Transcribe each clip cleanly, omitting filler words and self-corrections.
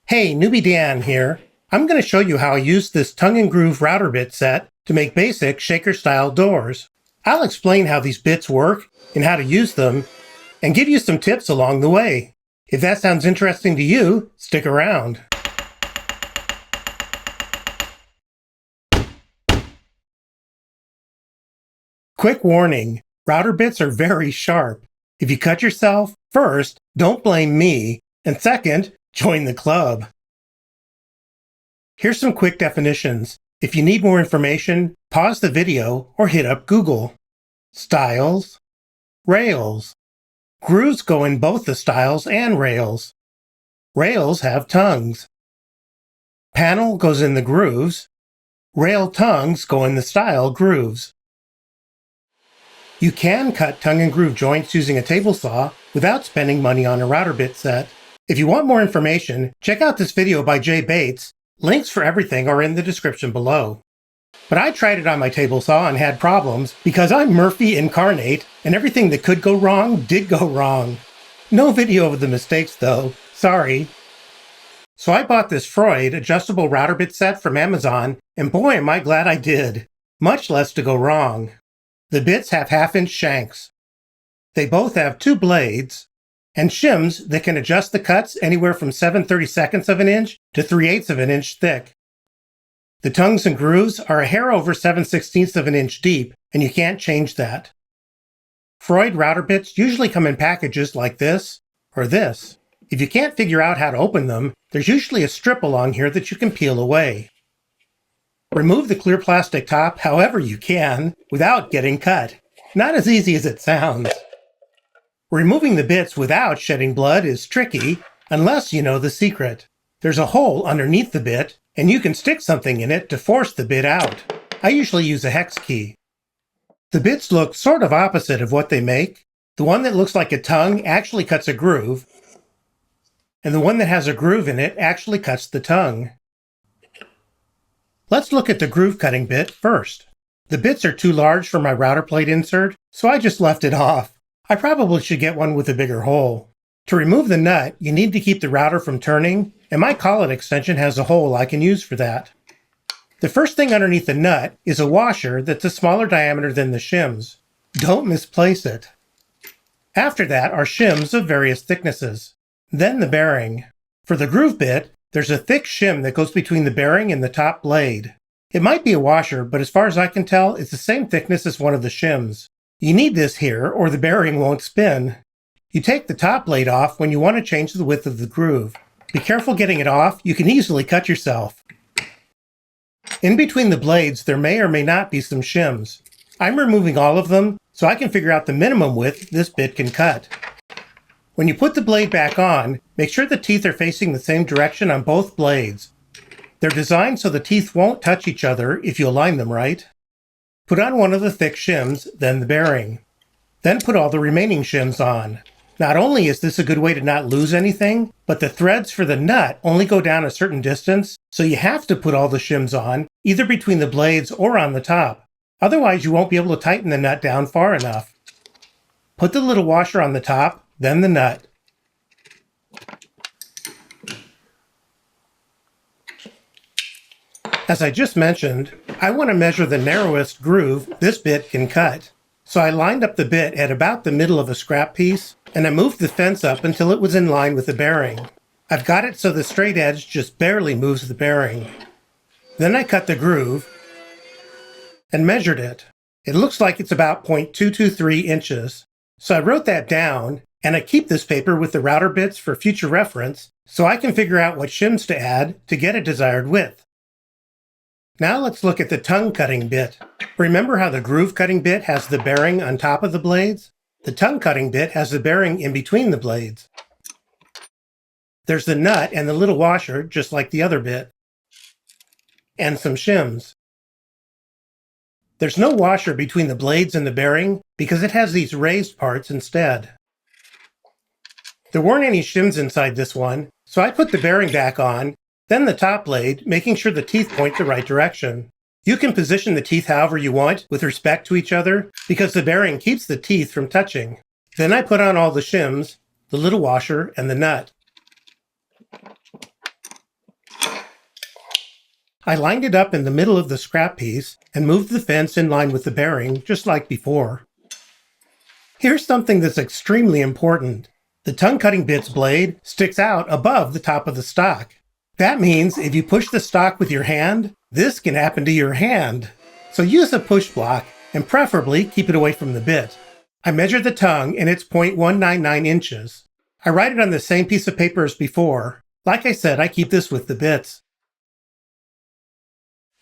Hey, Newbie Dan here. I'm going to show you how I use this tongue and groove router bit set to make basic shaker-style doors. I'll explain how these bits work and how to use them, and give you some tips along the way. If that sounds interesting to you, stick around. Quick warning, router bits are very sharp. If you cut yourself, first, don't blame me, and second, join the club. Here's some quick definitions. If you need more information, pause the video or hit up Google. Styles, rails. Grooves go in both the styles and rails. Rails have tongues. Panel goes in the grooves. Rail tongues go in the style grooves. You can cut tongue and groove joints using a table saw without spending money on a router bit set. If you want more information, check out this video by Jay Bates. Links for everything are in the description below. But I tried it on my table saw and had problems because I'm Murphy incarnate and everything that could go wrong did go wrong. No video of the mistakes though, sorry. So I bought this Freud adjustable router bit set from Amazon, and boy am I glad I did. Much less to go wrong. The bits have 1/2-inch shanks. They both have 2 blades and shims that can adjust the cuts anywhere from 7/32 of an inch to 3/8 of an inch thick. The tongues and grooves are a hair over 7/16 of an inch deep, and you can't change that. Freud router bits usually come in packages like this or this. If you can't figure out how to open them, there's usually a strip along here that you can peel away. Remove the clear plastic top however you can without getting cut. Not as easy as it sounds. Removing the bits without shedding blood is tricky unless you know the secret. There's a hole underneath the bit, and you can stick something in it to force the bit out. I usually use a hex key. The bits look sort of opposite of what they make. The one that looks like a tongue actually cuts a groove, and the one that has a groove in it actually cuts the tongue. Let's look at the groove cutting bit first. The bits are too large for my router plate insert, so I just left it off. I probably should get one with a bigger hole. To remove the nut, you need to keep the router from turning, and my collet extension has a hole I can use for that. The first thing underneath the nut is a washer that's a smaller diameter than the shims. Don't misplace it. After that are shims of various thicknesses. Then the bearing. For the groove bit, there's a thick shim that goes between the bearing and the top blade. It might be a washer, but as far as I can tell, it's the same thickness as one of the shims. You need this here, or the bearing won't spin. You take the top blade off when you want to change the width of the groove. Be careful getting it off, you can easily cut yourself. In between the blades, there may or may not be some shims. I'm removing all of them, so I can figure out the minimum width this bit can cut. When you put the blade back on, make sure the teeth are facing the same direction on both blades. They're designed so the teeth won't touch each other if you align them right. Put on one of the thick shims, then the bearing. Then put all the remaining shims on. Not only is this a good way to not lose anything, but the threads for the nut only go down a certain distance, so you have to put all the shims on, either between the blades or on the top. Otherwise, you won't be able to tighten the nut down far enough. Put the little washer on the top, then the nut. As I just mentioned, I want to measure the narrowest groove this bit can cut. So I lined up the bit at about the middle of a scrap piece, and I moved the fence up until it was in line with the bearing. I've got it so the straight edge just barely moves the bearing. Then I cut the groove and measured it. It looks like it's about 0.223 inches. So I wrote that down, and I keep this paper with the router bits for future reference so I can figure out what shims to add to get a desired width. Now let's look at the tongue cutting bit. Remember how the groove cutting bit has the bearing on top of the blades? The tongue cutting bit has the bearing in between the blades. There's the nut and the little washer, just like the other bit. And some shims. There's no washer between the blades and the bearing because it has these raised parts instead. There weren't any shims inside this one, so I put the bearing back on, then the top blade, making sure the teeth point the right direction. You can position the teeth however you want with respect to each other because the bearing keeps the teeth from touching. Then I put on all the shims, the little washer, and the nut. I lined it up in the middle of the scrap piece and moved the fence in line with the bearing, just like before. Here's something that's extremely important. The tongue cutting bit's blade sticks out above the top of the stock. That means if you push the stock with your hand, this can happen to your hand. So use a push block and preferably keep it away from the bit. I measured the tongue and it's 0.199 inches. I write it on the same piece of paper as before. Like I said, I keep this with the bits.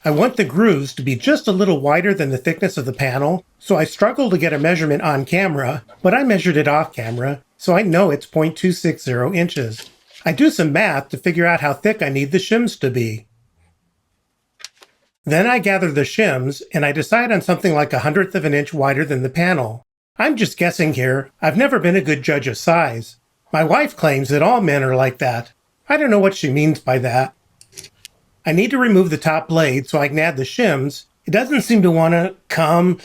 I want the grooves to be just a little wider than the thickness of the panel, so I struggled to get a measurement on camera, but I measured it off camera, so I know it's 0.260 inches. I do some math to figure out how thick I need the shims to be. Then I gather the shims, and I decide on something like 1/100 of an inch wider than the panel. I'm just guessing here. I've never been a good judge of size. My wife claims that all men are like that. I don't know what she means by that. I need to remove the top blade so I can add the shims. It doesn't seem to want to come.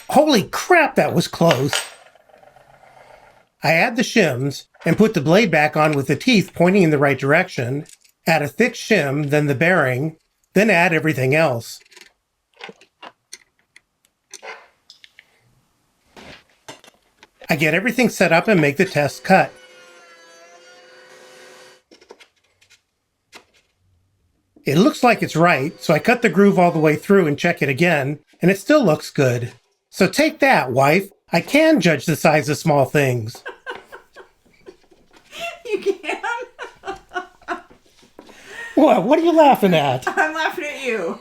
Holy crap, that was close. I add the shims and put the blade back on with the teeth pointing in the right direction. Add a thick shim, then the bearing, then add everything else. I get everything set up and make the test cut. It looks like it's right, so I cut the groove all the way through and check it again, and it still looks good. So take that, wife. I can judge the size of small things. You can? What are you laughing at? I'm laughing at you.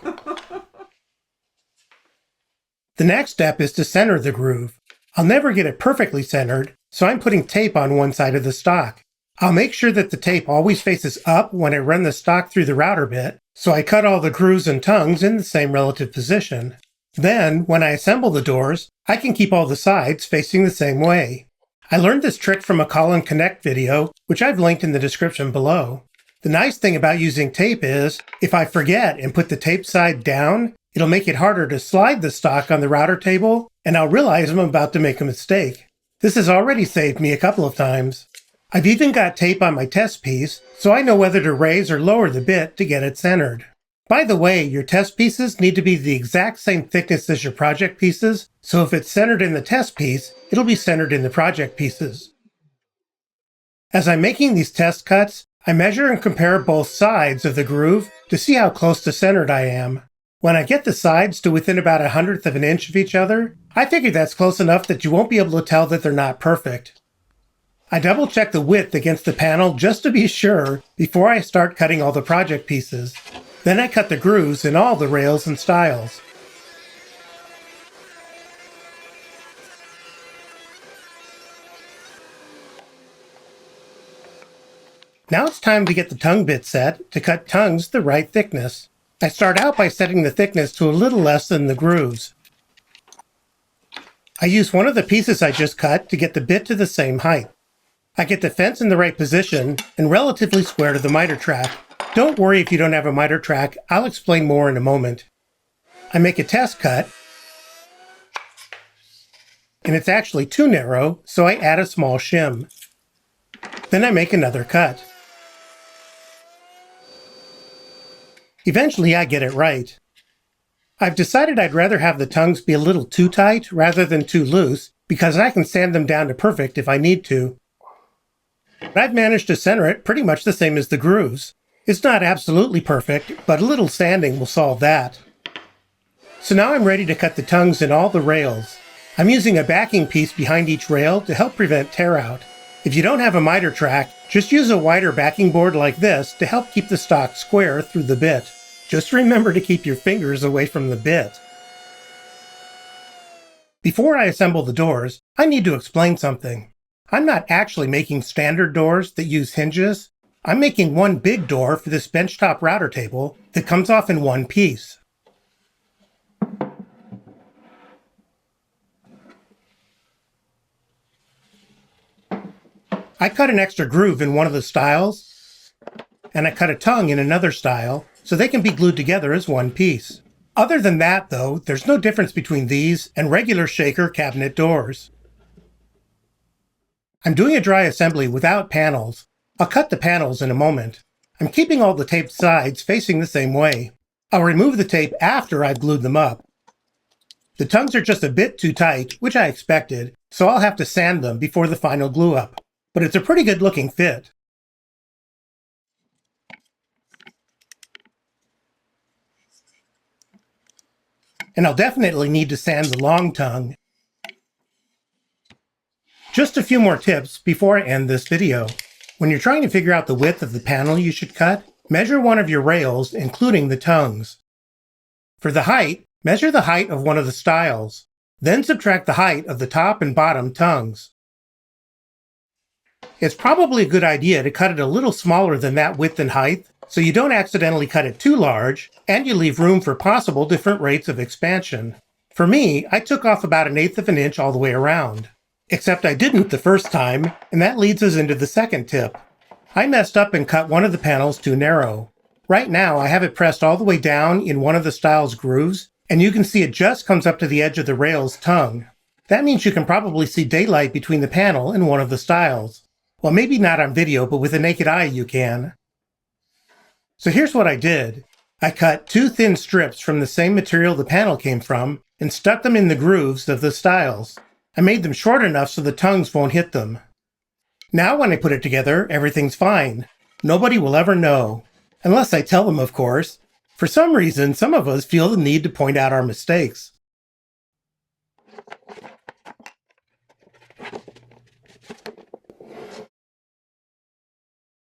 The next step is to center the groove. I'll never get it perfectly centered, so I'm putting tape on one side of the stock. I'll make sure that the tape always faces up when I run the stock through the router bit, so I cut all the grooves and tongues in the same relative position. Then, when I assemble the doors, I can keep all the sides facing the same way. I learned this trick from a Call and Connect video, which I've linked in the description below. The nice thing about using tape is, if I forget and put the tape side down, it'll make it harder to slide the stock on the router table, and I'll realize I'm about to make a mistake. This has already saved me a couple of times. I've even got tape on my test piece, so I know whether to raise or lower the bit to get it centered. By the way, your test pieces need to be the exact same thickness as your project pieces, so if it's centered in the test piece, it'll be centered in the project pieces. As I'm making these test cuts, I measure and compare both sides of the groove to see how close to centered I am. When I get the sides to within about 1/100 of an inch of each other, I figure that's close enough that you won't be able to tell that they're not perfect. I double check the width against the panel just to be sure before I start cutting all the project pieces. Then I cut the grooves in all the rails and stiles. Now it's time to get the tongue bit set to cut tongues the right thickness. I start out by setting the thickness to a little less than the grooves. I use one of the pieces I just cut to get the bit to the same height. I get the fence in the right position and relatively square to the miter track. Don't worry if you don't have a miter track, I'll explain more in a moment. I make a test cut, and it's actually too narrow, so I add a small shim. Then I make another cut. Eventually I get it right. I've decided I'd rather have the tongues be a little too tight rather than too loose, because I can sand them down to perfect if I need to. But I've managed to center it pretty much the same as the grooves. It's not absolutely perfect, but a little sanding will solve that. So now I'm ready to cut the tongues in all the rails. I'm using a backing piece behind each rail to help prevent tear out. If you don't have a miter track, just use a wider backing board like this to help keep the stock square through the bit. Just remember to keep your fingers away from the bit. Before I assemble the doors, I need to explain something. I'm not actually making standard doors that use hinges. I'm making one big door for this benchtop router table that comes off in one piece. I cut an extra groove in one of the stiles, and I cut a tongue in another stile, so they can be glued together as one piece. Other than that, though, there's no difference between these and regular shaker cabinet doors. I'm doing a dry assembly without panels. I'll cut the panels in a moment. I'm keeping all the taped sides facing the same way. I'll remove the tape after I've glued them up. The tongues are just a bit too tight, which I expected, so I'll have to sand them before the final glue up. But it's a pretty good looking fit. And I'll definitely need to sand the long tongue. Just a few more tips before I end this video. When you're trying to figure out the width of the panel you should cut, measure one of your rails, including the tongues. For the height, measure the height of one of the stiles, then subtract the height of the top and bottom tongues. It's probably a good idea to cut it a little smaller than that width and height, so you don't accidentally cut it too large, and you leave room for possible different rates of expansion. For me, I took off about 1/8 of an inch all the way around. Except I didn't the first time, and that leads us into the second tip. I messed up and cut one of the panels too narrow. Right now, I have it pressed all the way down in one of the stile's grooves, and you can see it just comes up to the edge of the rail's tongue. That means you can probably see daylight between the panel and one of the stiles. Well, maybe not on video, but with the naked eye you can. So here's what I did. I cut 2 thin strips from the same material the panel came from and stuck them in the grooves of the stiles. I made them short enough so the tongues won't hit them. Now when I put it together, everything's fine. Nobody will ever know. Unless I tell them, of course. For some reason, some of us feel the need to point out our mistakes.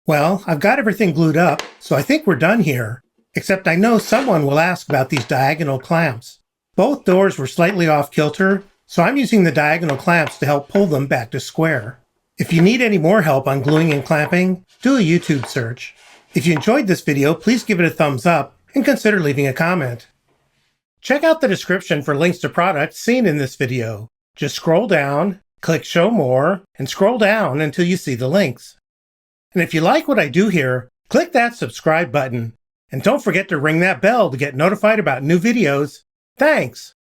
Well, I've got everything glued up, so I think we're done here. Except I know someone will ask about these diagonal clamps. Both doors were slightly off kilter, so I'm using the diagonal clamps to help pull them back to square. If you need any more help on gluing and clamping, do a YouTube search. If you enjoyed this video, please give it a thumbs up and consider leaving a comment. Check out the description for links to products seen in this video. Just scroll down, click Show More, and scroll down until you see the links. And if you like what I do here, click that subscribe button. And don't forget to ring that bell to get notified about new videos. Thanks!